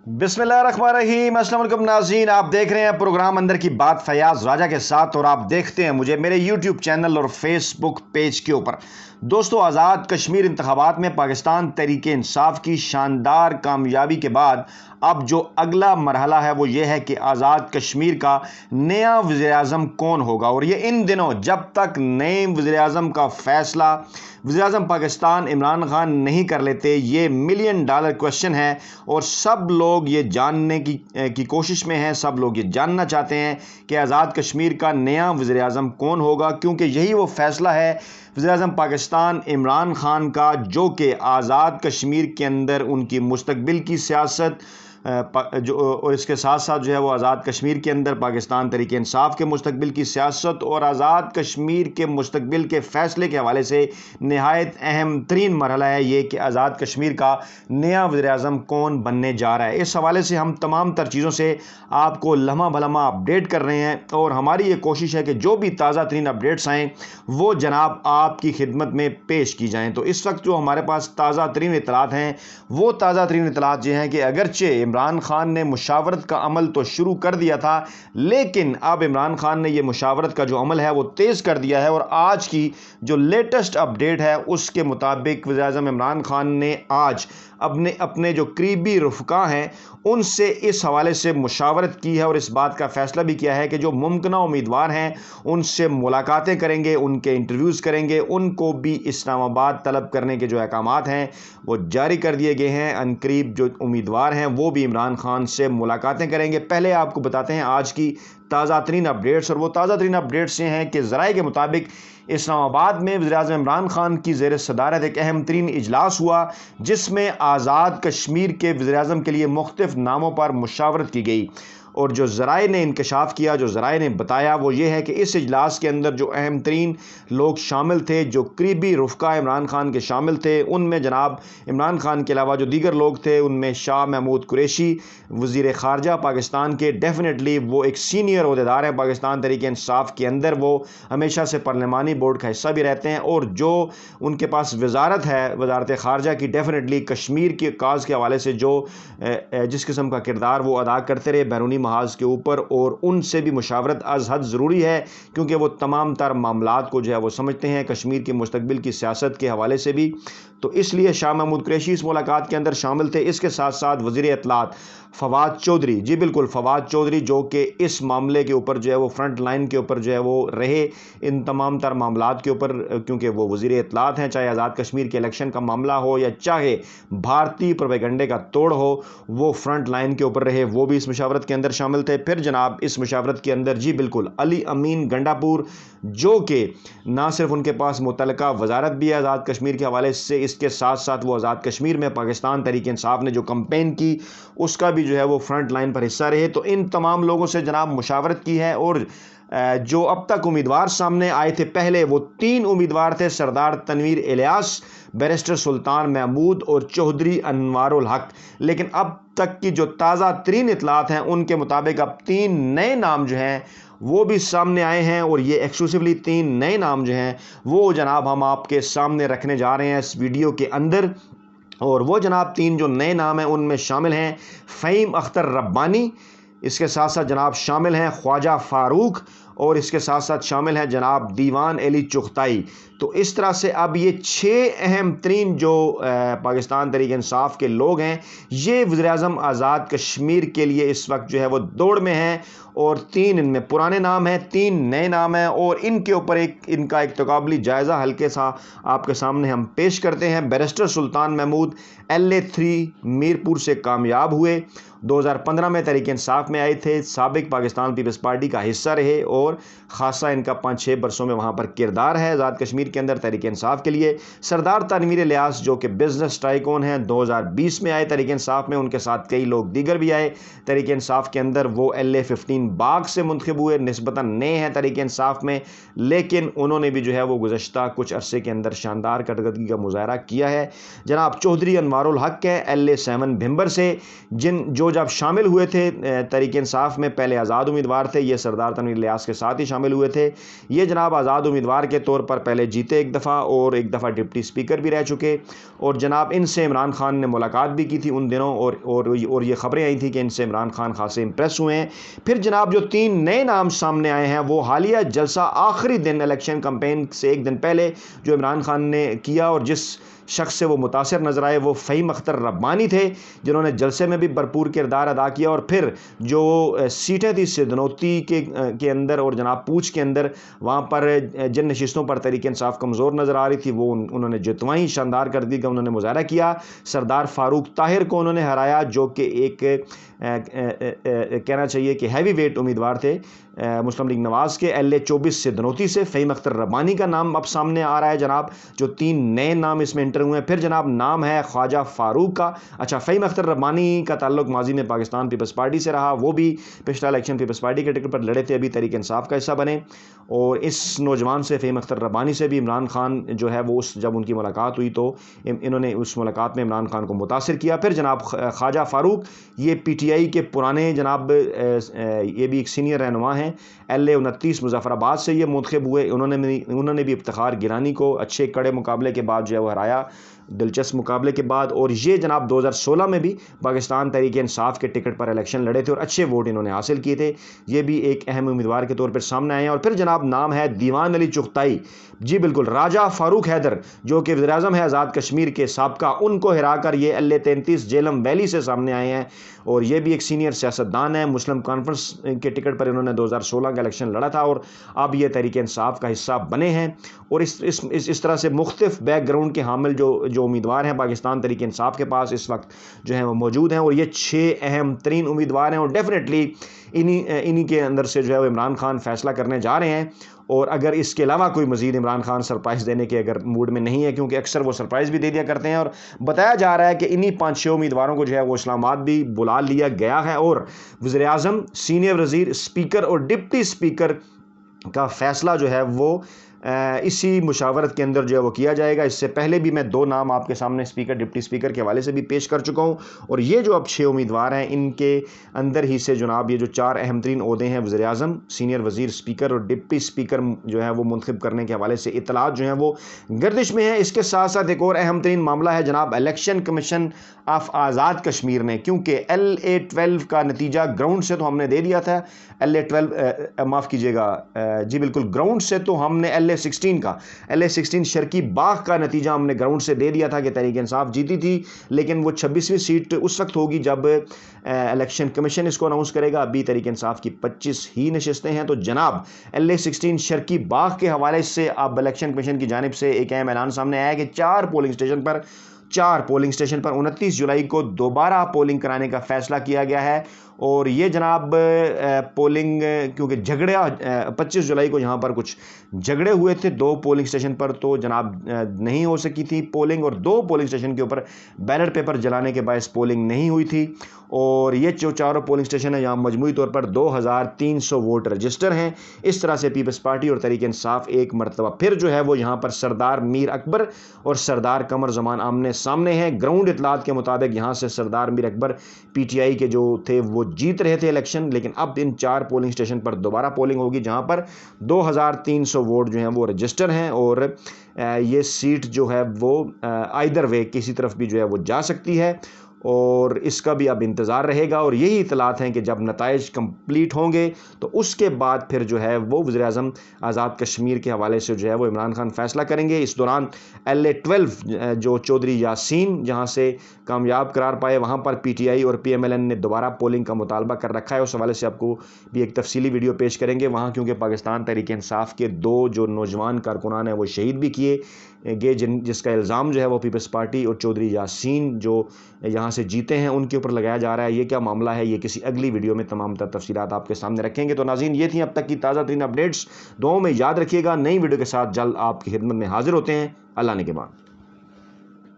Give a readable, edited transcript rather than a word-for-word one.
बिस्मिल्लाहिर्रहमानिर्रहीम। अस्सलाम वालेकुम नाज़रीन, आप देख रहे हैं प्रोग्राम अंदर की बात फयाज़ राजा के साथ और आप देखते हैं मुझे मेरे यूट्यूब चैनल और फेसबुक पेज के ऊपर। दोस्तों, आज़ाद कश्मीर इंतखाबात में पाकिस्तान तहरीक इंसाफ की शानदार कामयाबी के बाद अब जो अगला मरहला है वो ये है कि आज़ाद कश्मीर का नया वज़ीर-ए-आज़म कौन होगा। और ये इन दिनों जब तक नए वज़ीर-ए-आज़म का फ़ैसला वज़ीर-ए-आज़म पाकिस्तान इमरान खान नहीं कर लेते, ये मिलियन डॉलर क्वेश्चन है और सब लोग ये जानने की कोशिश में हैं। सब लोग ये जानना चाहते हैं कि आज़ाद कश्मीर का नया वज़ीर-ए-आज़म कौन होगा, क्योंकि यही वो फ़ैसला है वज़ीर-ए-आज़म पाकिस्तान इमरान खान का, जो कि आज़ाद कश्मीर के अंदर उनकी मुस्तकबिल की सियासत और इसके साथ साथ जो है वो आज़ाद कश्मीर के अंदर पाकिस्तान तहरीक इंसाफ के मुस्तकबिल की सियासत और आज़ाद कश्मीर के मुस्तकबिल के फ़ैसले के हवाले से नहायत अहम तरीन मरहला है ये कि आज़ाद कश्मीर का नया वज़ीर-ए-आज़म कौन बनने जा रहा है। इस हवाले से हम तमाम तर चीज़ों से आपको लम्हा भलमा अपडेट कर रहे हैं और हमारी ये कोशिश है कि जो भी ताज़ा तरीन अपडेट्स आएँ वो जनाब आपकी खिदमत में पेश की जाएँ। तो इस वक्त जो हमारे पास ताज़ा तरीन इत्तलात हैं वो ताज़ा तरीन इत्तलात ये हैं कि अगरचे इमरान खान ने मुशावरत का अमल तो शुरू कर दिया था, लेकिन अब इमरान खान ने ये मुशावरत का जो अमल है वो तेज़ कर दिया है। और आज की जो लेटेस्ट अपडेट है उसके मुताबिक वज़ीर-ए-आज़म इमरान खान ने आज अपने जो करीबी रुफ़का हैं उनसे इस हवाले से मुशावरत की है और इस बात का फ़ैसला भी किया है कि जो मुमकिना उम्मीदवार हैं उनसे मुलाकातें करेंगे, उनके इंटरव्यूज़ करेंगे, उनको भी इस्लामाबाद तलब करने के जो अहकामात हैं वो जारी कर दिए गए हैं। अनकरीब जो उम्मीदवार हैं वो भी इमरान खान से मुलाकातें करेंगे। पहले आपको बताते हैं आज की ताज़ा तरीन अपडेट्स, और वो ताज़ा तरीन अपडेट्स ये हैं कि ज़राए के मुताबिक इस्लामाबाद में वज़ीर-ए-आज़म इमरान खान की ज़ेर सदारत एक अहम तरीन इजलास हुआ जिसमें आज़ाद कश्मीर के वज़ीर-ए-आज़म के लिए मुख्तलिफ नामों पर मुशावरत की गई। और जो ज़राए ने इंकशाफ किया, जो ज़राए ने बताया वो ये है कि इस इजलास के अंदर जो अहम तरीन लोग शामिल थे, जो करीबी रुफ़का इमरान खान के शामिल थे, उनमें जनाब इमरान खान के अलावा जो दीगर लोग थे उनमें शाह महमूद कुरैशी वज़ीर ख़ारजा पाकिस्तान के, डेफिनेटली वो एक सीनियर ओहदेदार हैं पाकिस्तान तहरीक इंसाफ के अंदर, वो हमेशा से पार्लिमानी बोर्ड का हिस्सा भी रहते हैं और जो उनके पास वजारत है वजारत ख़ारजा की, डेफिनेटली कश्मीर के काज के हवाले से जो जिस किस्म का किरदार वो अदा करते रहे बैरूनी महाज के ऊपर, और उनसे भी मुशावरत अज़ हद ज़रूरी है क्योंकि वो तमाम तर मामलात को जो है वो समझते हैं कश्मीर की मुस्तकबिल की सियासत के हवाले से भी। तो इसलिए शाह महमूद कुरैशी इस मुलाकात के अंदर शामिल थे। इसके साथ साथ वज़ीर इत्तलात फवाद चौधरी, जी बिल्कुल फवाद चौधरी, जो कि इस मामले के ऊपर जो है वो फ्रंट लाइन के ऊपर जो है वो रहे इन तमाम तर मामलात के ऊपर, क्योंकि वो वज़ीर इत्तलात हैं। चाहे आज़ाद कश्मीर के इलेक्शन का मामला हो या चाहे भारतीय प्रोपेगेंडे का तोड़ हो, वो फ्रंट लाइन के ऊपर रहे, वो भी इस मुशावरत के अंदर शामिल थे। फिर जनाब इस मुशावरत के अंदर जी बिल्कुल अली अमीन गंडापुर, जो कि ना सिर्फ उनके पास मुतलका वजारत भी है आज़ाद कश्मीर के हवाले से, इसके साथ साथ वो आज़ाद कश्मीर में पाकिस्तान तहरीक इंसाफ ने जो कैंपेन की उसका भी जो है वो फ्रंट लाइन पर हिस्सा रहे। तो इन तमाम लोगों से जनाब मुशावरत की है और जो अब तक उम्मीदवार सामने आए थे पहले वो 3 उम्मीदवार थे, सरदार तनवीर इलियास, बैरिस्टर सुल्तान महमूद और चौधरी अनवारुल हक। लेकिन अब तक की जो ताज़ा तरीन इत्तलात हैं उनके मुताबिक अब 3 नए नाम जो हैं वो भी सामने आए हैं और ये एक्सक्लूसिवली 3 नए नाम जो हैं वो जनाब हम आपके सामने रखने जा रहे हैं इस वीडियो के अंदर। और वो जनाब 3 जो नए नाम हैं उनमें शामिल हैं फ़हीम अख्तर रब्बानी, इसके साथ साथ जनाब शामिल हैं ख्वाजा फ़ारूक और इसके साथ साथ शामिल हैं जनाब दीवान अली चुगताई। तो इस तरह से अब ये 6 अहम तरीन जो पाकिस्तान तहरीक इंसाफ के लोग हैं ये वज़ीर-ए-आज़म आज़ाद कश्मीर के लिए इस वक्त जो है वो दौड़ में हैं और 3 इनमें पुराने नाम हैं, 3 नए नाम हैं और इनके ऊपर इनका एक तकाबली जायज़ा हल्के सा आपके सामने हम पेश करते हैं। बैरिस्टर सुल्तान महमूद LA3 मीरपुर से कामयाब हुए, 2015 में तहरीक इंसाफ में आए थे, साबिक पाकिस्तान पीपल्स पार्टी का हिस्सा रहे और ख़ासा इनका 5-6 बरसों में वहाँ पर किरदार है आज़ाद कश्मीर के अंदर तहरीक इंसाफ के लिए। सरदार तनवीर इलियास जो कि बिजनेस टाइकून हैं, 2020 में आए तहरीक इंसाफ में, उनके साथ कई लोग दीगर भी आए तहरीक इंसाफ के अंदर। वो LA15 बाग से मुंतखब हुए, निस्बतन नए हैं तहरीक इंसाफ में, लेकिन उन्होंने भी जो है वो गुज़श्ता कुछ अरसे के अंदर शानदार कारकर्दगी का मुजाहरा किया है। जनाब चौधरी अनवारुल हक हैं LA7 भिम्बर से, जो जब शामिल हुए थे तहरीक इंसाफ में पहले आज़ाद उम्मीदवार थे, ये सरदार तनवीर इलियास के साथ ही शामिल हुए थे। ये जनाब आज़ाद उम्मीदवार के तौर पर पहले جیتے ایک دفعہ اور ایک دفعہ ڈپٹی اسپیکر بھی رہ چکے، اور جناب ان سے عمران خان نے ملاقات بھی کی تھی ان دنوں، اور یہ خبریں آئی تھیں کہ ان سے عمران خان خاصے امپریس ہوئے ہیں۔ پھر جناب جو 3 نئے نام سامنے آئے ہیں وہ حالیہ جلسہ آخری دن الیکشن کمپین سے ایک دن پہلے جو عمران خان نے کیا، اور جس شخص سے وہ متاثر نظر آئے وہ فہیم اختر ربانی تھے، جنہوں نے جلسے میں بھی بھرپور کردار ادا کیا، اور پھر جو سیٹیں تھی سدنوتی کے اندر اور جناب پوچھ کے اندر، وہاں پر جن نشستوں پر تحریک انصاف کمزور نظر آ رہی تھی وہ انہوں نے جتوائیں، شاندار کردگی کا انہوں نے مظاہرہ کیا۔ سردار فاروق طاہر کو انہوں نے ہرایا جو کہ ایک کہنا چاہیے کہ ہیوی ویٹ امیدوار تھے مسلم لیگ نواز کے۔ LA-24 سدنوتی سے فہیم اختر ربانی کا نام اب سامنے آ رہا ہے جناب، جو 3 نئے نام اس میں انٹر ہوئے ہیں۔ پھر جناب نام ہے خواجہ فاروق کا۔ اچھا، فہیم اختر ربانی کا تعلق ماضی میں پاکستان پیپلز پارٹی سے رہا، وہ بھی پچھلا الیکشن پیپلز پارٹی کے ٹکٹ پر لڑے تھے، ابھی تحریک انصاف کا حصہ بنے، اور اس نوجوان سے فہیم اختر ربانی سے بھی عمران خان جو ہے وہ جب ان کی ملاقات ہوئی تو انہوں نے اس ملاقات میں عمران خان کو متاثر کیا۔ پھر جناب خواجہ فاروق یہ PTI کے پرانے جناب یہ بھی ایک سینئر رہنما ہیں، LA-29 مظفر آباد سے یہ منتخب ہوئے، انہوں نے بھی افتخار گیلانی کو اچھے کڑے مقابلے کے بعد جو ہے وہ ہرایا، دلچسپ مقابلے کے بعد، اور یہ جناب 2016 میں بھی پاکستان تحریک انصاف کے ٹکٹ پر الیکشن لڑے تھے اور اچھے ووٹ انہوں نے حاصل کیے تھے، یہ بھی ایک اہم امیدوار کے طور پر سامنے آئے ہیں۔ اور پھر جناب نام ہے دیوان علی چغتائی، جی بالکل، راجہ فاروق حیدر جو کہ وزیر اعظم ہے آزاد کشمیر کے سابقہ، ان کو ہرا کر یہ LA-33 جہلم ویلی سے سامنے آئے ہیں، اور یہ بھی ایک سینئر سیاستدان ہے، مسلم کانفرنس کے ٹکٹ پر انہوں نے 2016 کا الیکشن لڑا تھا اور اب یہ تحریک انصاف کا حصہ بنے ہیں، اور اس طرح سے مختلف بیک گراؤنڈ کے حامل جو امیدوار ہیں پاکستان تحریک انصاف کے پاس اس وقت جو ہیں وہ موجود ہیں، اور یہ 6 اہم ترین امیدوار ہیں، اور ڈیفینیٹلی انہی کے اندر سے جو ہے وہ عمران خان فیصلہ کرنے جا رہے ہیں، اور اگر اس کے علاوہ کوئی مزید عمران خان سرپرائز دینے کے اگر موڈ میں نہیں ہے، کیونکہ اکثر وہ سرپرائز بھی دے دیا کرتے ہیں، اور بتایا جا رہا ہے کہ انہی 5-6 امیدواروں کو جو ہے وہ اسلام آباد بھی بلا لیا گیا ہے، اور وزیر اعظم، سینئر وزیر، اسپیکر اور ڈپٹی اسپیکر کا فیصلہ جو ہے وہ اسی مشاورت کے اندر جو ہے وہ کیا جائے گا۔ اس سے پہلے بھی میں 2 نام آپ کے سامنے اسپیکر ڈپٹی اسپیکر کے حوالے سے بھی پیش کر چکا ہوں، اور یہ جو اب 6 امیدوار ہیں ان کے اندر ہی سے جناب یہ جو 4 اہم ترین عہدے ہیں، وزیر اعظم، سینئر وزیر، اسپیکر اور ڈپٹی اسپیکر جو ہے وہ منتخب کرنے کے حوالے سے اطلاعات جو ہیں وہ گردش میں ہیں۔ اس کے ساتھ ساتھ ایک اور اہم ترین معاملہ ہے جناب election commission of Azad Kashmir نے، کیونکہ LA-12 کا نتیجہ گراؤنڈ سے تو ہم نے دے دیا تھا، LA-12 معاف کیجیے گا، جی بالکل، گراؤنڈ سے تو ہم نے LA-16 شرکی باغ کا نتیجہ ہم نے گراؤنڈ سے دے دیا تھا کہ تحریک انصاف جیتی تھی، لیکن وہ 26ویں سیٹ اس وقت ہوگی جب الیکشن کمیشن اس کو اناؤنس کرے گا۔ ابھی تحریک انصاف کی 25 ہی نشستیں ہیں، تو جناب LA-16 شرکی باغ کے حوالے سے اب الیکشن کمیشن کی جانب سے ایک اہم اعلان سامنے آیا ہے کہ 4 پولنگ اسٹیشن پر 29 جولائی کو دوبارہ پولنگ کرانے کا فیصلہ کیا گیا ہے، اور یہ جناب پولنگ کیونکہ 25 جولائی کو یہاں پر کچھ جھگڑے ہوئے تھے 2 پولنگ اسٹیشن پر، تو جناب نہیں ہو سکی تھی پولنگ، اور 2 پولنگ اسٹیشن کے اوپر بیلٹ پیپر جلانے کے باعث پولنگ نہیں ہوئی تھی، اور یہ جو 4 پولنگ اسٹیشن ہیں یہاں مجموعی طور پر 2300 ووٹ رجسٹر ہیں۔ اس طرح سے پیپلز پارٹی اور تحریک انصاف ایک مرتبہ پھر جو ہے وہ یہاں پر سردار میر اکبر اور سردار قمر زمان آمنے سامنے ہیں۔ گراؤنڈ اطلاعات کے مطابق یہاں سے سردار میر اکبر PTI کے جو تھے وہ جیت رہے تھے الیکشن، لیکن اب ان 4 پولنگ اسٹیشن پر دوبارہ پولنگ ہوگی جہاں پر 2300 ووٹ جو ہیں وہ رجسٹر ہیں، اور یہ سیٹ جو ہے وہ آئیدر وے کسی طرف بھی جو ہے وہ جا سکتی ہے، اور اس کا بھی اب انتظار رہے گا، اور یہی اطلاعات ہیں کہ جب نتائج کمپلیٹ ہوں گے تو اس کے بعد پھر جو ہے وہ وزیر اعظم آزاد کشمیر کے حوالے سے جو ہے وہ عمران خان فیصلہ کریں گے۔ اس دوران LA-12 جو چودھری یاسین جہاں سے کامیاب قرار پائے، وہاں پر PTI اور PMLN نے دوبارہ پولنگ کا مطالبہ کر رکھا ہے، اس حوالے سے آپ کو بھی ایک تفصیلی ویڈیو پیش کریں گے وہاں، کیونکہ پاکستان تحریک انصاف کے 2 جو نوجوان کارکنان ہیں وہ شہید بھی کیے گئے، جس کا الزام جو ہے وہ پیپلز پارٹی اور چودھری یاسین جو یہاں سے جیتے ہیں ان کے اوپر لگایا جا رہا ہے۔ یہ کیا معاملہ ہے، یہ کسی اگلی ویڈیو میں تمام تر تفصیلات آپ کے سامنے رکھیں گے۔ تو ناظرین، یہ تھیں اب تک کی تازہ ترین اپڈیٹس، دعاؤں میں یاد رکھیے گا، نئی ویڈیو کے ساتھ جلد آپ کی خدمت میں حاضر ہوتے ہیں۔ اللہ نے کے بعد۔